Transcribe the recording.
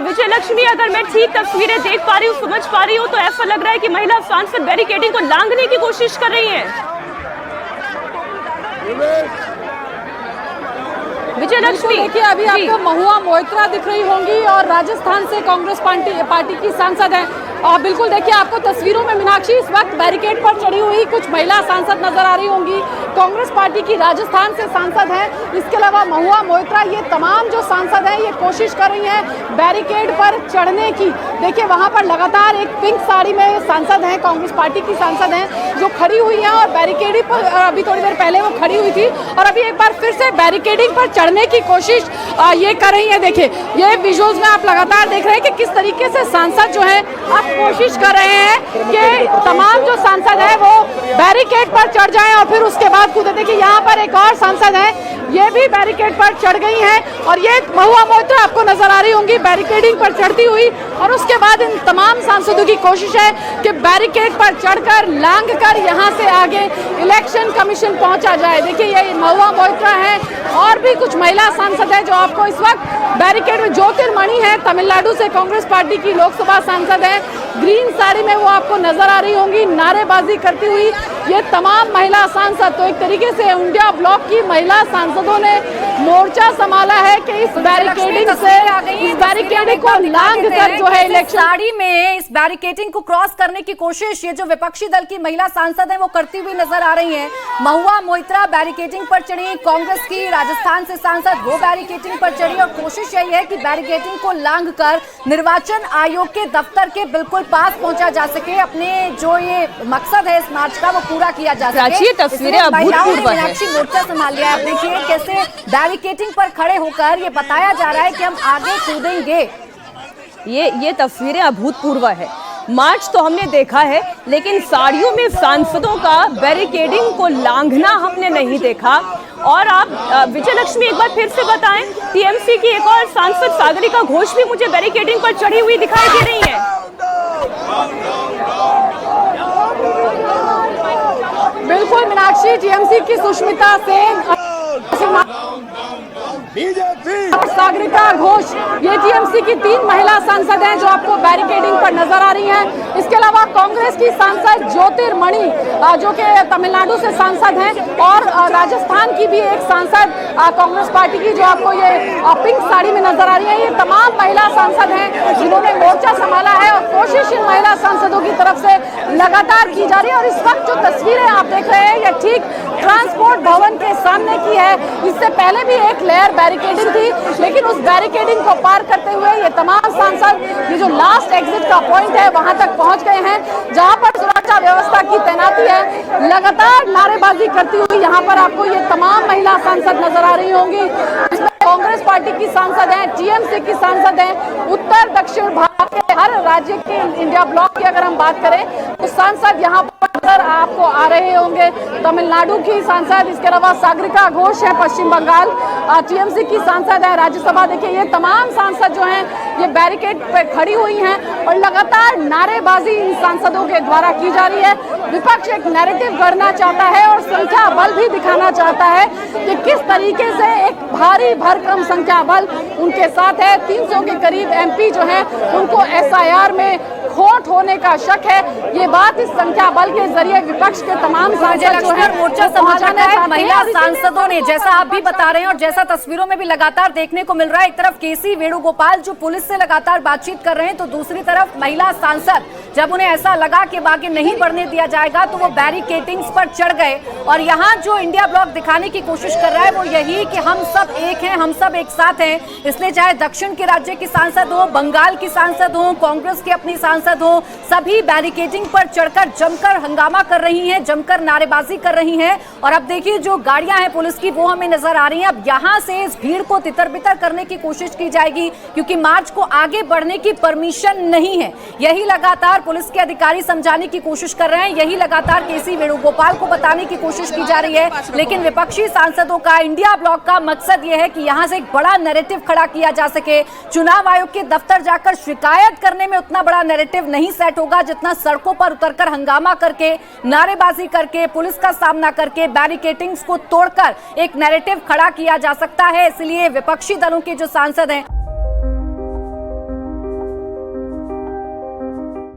विजय लक्ष्मी, अगर मैं ठीक तस्वीरें देख पा रही हूँ, समझ पा रही हूँ, तो ऐसा लग रहा है कि महिला सांसद बैरिकेडिंग को लांघने की कोशिश कर रही है। विजय लक्ष्मी, देखिए अभी आपको महुआ मोइत्रा दिख रही होंगी और राजस्थान से कांग्रेस पार्टी की सांसद है। और बिल्कुल देखिए आपको तस्वीरों में मीनाक्षी इस वक्त बैरिकेड पर चढ़ी हुई कुछ महिला सांसद नजर आ रही होंगी। कांग्रेस पार्टी की राजस्थान से सांसद हैं। इसके अलावा महुआ मोइत्रा, ये तमाम जो सांसद हैं ये कोशिश कर रही हैं बैरिकेड पर चढ़ने की। देखिए वहां पर लगातार एक पिंक साड़ी में सांसद हैं, कांग्रेस पार्टी की सांसद हैं, जो खड़ी हुई हैं और बैरिकेडिंग पर अभी थोड़ी देर पहले वो खड़ी हुई थी और अभी एक बार फिर से बैरिकेडिंग पर चढ़ने की कोशिश ये कर रही है। देखिए ये विजुअल्स में आप लगातार देख रहे हैं कि किस तरीके से सांसद जो है आप कोशिश कर रहे हैं कि तमाम जो सांसद है वो बैरिकेड पर चढ़ जाएं और फिर उसके बाद कूदे। देखिए यहाँ पर एक और सांसद है, ये भी बैरिकेड पर चढ़ गई हैं और ये महुआ मोइत्रा आपको नजर आ रही होंगी बैरिकेडिंग पर चढ़ती हुई। और उसके बाद इन तमाम सांसदों की कोशिश है कि बैरिकेड पर चढ़कर लांघकर यहाँ से आगे इलेक्शन कमीशन पहुंचा जाए। देखिए ये महुआ मोइत्रा है और भी कुछ महिला सांसद है जो आपको इस वक्त बैरिकेड में, ज्योतिर्मणि है तमिलनाडु से कांग्रेस पार्टी की लोकसभा सांसद है, ग्रीन साड़ी में वो आपको नजर आ रही होंगी नारेबाजी करती हुई। ये तमाम महिला सांसद, तो एक तरीके से इंडिया ब्लॉक की महिला सांसदों ने मोर्चा संभाला है कि इस बैरिकेडिंग से, इस बैरिकेडिंग को लांघ कर जो है इलेक्शन साड़ी में इस बैरिकेडिंग को क्रॉस करने की कोशिश ये जो विपक्षी दल की महिला सांसद है वो करती हुई नजर आ रही है। महुआ मोइत्रा बैरिकेडिंग पर चढ़ी, कांग्रेस की राजस्थान से सांसद वो बैरिकेडिंग पर चढ़ी और कोशिश यही है कि बैरिकेडिंग को लांघ कर निर्वाचन आयोग के दफ्तर के बिल्कुल पास पहुंचा जा सके, अपने जो ये मकसद है इस मार्च का वो पूरा किया जा सके। तस्वीरें अभूतपूर्व है। मोर्चा संभाल लिया है। देखिए कैसे बैरिकेडिंग पर खड़े होकर ये बताया जा रहा है कि हम आगे कूदेंगे। ये तस्वीरें अभूतपूर्व है। मार्च तो हमने देखा है, लेकिन साड़ियों में सांसदों का बैरिकेडिंग को लांघना हमने नहीं देखा। और आप विजय लक्ष्मी एक बार फिर से बताएं, टीएमसी की एक और सांसद सागरिका घोष भी मुझे बैरिकेडिंग पर चढ़ी हुई दिखाई दे रही है। बिल्कुल मीनाक्षी, टीएमसी की सुष्मिता सेन, सागरिका घोष, ये टीएमसी की 3 महिला सांसद हैं जो आपको बैरिकेडिंग पर नजर आ रही हैं। इसके अलावा कांग्रेस की सांसद ज्योतिर्मणि जो कि तमिलनाडु से सांसद हैं और राजस्थान की भी एक सांसद कांग्रेस पार्टी की जो आपको ये पिंक साड़ी में नजर आ रही है। ये तमाम महिला सांसद हैं जिन्होंने मोर्चा संभाला है और कोशिश इन महिला सांसदों की तरफ से लगातार की जा रही है। और इस वक्त जो तस्वीरें आप देख रहे हैं ये ठीक ट्रांसपोर्ट भवन के सामने की है। इससे पहले भी एक लेयर बैरिकेडिंग थी, लेकिन उस बैरिकेडिंग को पार करते हुए ये तमाम सांसद ये जो लास्ट एग्जिट का पॉइंट है वहां तक पहुंच गए हैं, जहां पर सुरक्षा व्यवस्था की तैनाती है। लगातार नारेबाजी करती हुई यहाँ पर आपको ये तमाम महिला सांसद नजर आ रही होंगी। इसमें कांग्रेस पार्टी की सांसद हैं, टीएमसी की सांसद हैं, उत्तर दक्षिण भारत के हर राज्य के इंडिया ब्लॉक की अगर हम बात करें तो सांसद यहाँ पर आपको आ रहे होंगे। तमिलनाडु की सांसद, इसके अलावा सागरिका घोष है पश्चिम बंगाल, टीएमसी की सांसद है राज्यसभा। देखिए ये तमाम सांसद जो हैं ये बैरिकेड पे खड़ी हुई हैं और लगातार नारेबाजी इन सांसदों के द्वारा की जा रही है। विपक्ष एक नैरेटिव गढ़ना चाहता है और संख्या बल भी दिखाना चाहता है कि किस तरीके से एक भारी भरकम संख्या बल उनके साथ है। 300 के करीब एमपी जो है उनको एसआईआर में खोट होने का शक है। ये बात इस संख्या बल के जरिए विपक्ष के तमाम सांसद जो है मोर्चा संभालना है। महिला सांसदों ने, जैसा आप भी बता रहे हैं और जैसा तस्वीरों में भी लगातार देखने को मिल रहा है, एक तरफ केसी वेणुगोपाल जो पुलिस से लगातार बातचीत कर रहे हैं, तो दूसरी तरफ महिला सांसद जब उन्हें ऐसा लगा कि आगे नहीं बढ़ने दिया जाएगा तो वो बैरिकेडिंग्स पर चढ़ गए। और यहाँ जो इंडिया ब्लॉक दिखाने की कोशिश कर रहा है वो यही कि हम सब एक हैं, हम सब एक साथ हैं। इसलिए चाहे दक्षिण के राज्य की सांसद हो, बंगाल की सांसद हो, कांग्रेस की अपनी सांसद हो, सभी बैरिकेडिंग पर चढ़कर जमकर हंगामा कर रही हैं, जमकर नारेबाजी कर रही हैं। और अब देखिए जो गाड़ियां हैं पुलिस की वो हमें नजर आ रही हैं। अब यहाँ से इस भीड़ को तितर-बितर करने की कोशिश की जाएगी क्योंकि मार्च को आगे बढ़ने की परमिशन नहीं है। यही लगातार पुलिस के अधिकारी समझाने की कोशिश कर रहे हैं, यही लगातार केसी वेणुगोपाल को बताने की कोशिश की जा रही है। लेकिन विपक्षी सांसदों का, इंडिया ब्लॉक का मकसद यह है कि यहाँ से एक बड़ा नैरेटिव खड़ा किया जा सके। चुनाव आयोग के दफ्तर जाकर शिकायत करने में उतना बड़ा नैरेटिव नहीं सेट होगा जितना सड़कों पर उतरकर हंगामा करके, नारेबाजी करके, पुलिस का सामना करके, बैरिकेडिंग्स को तोड़कर एक नैरेटिव खड़ा किया जा सकता है। इसलिए विपक्षी दलों के जो सांसद हैं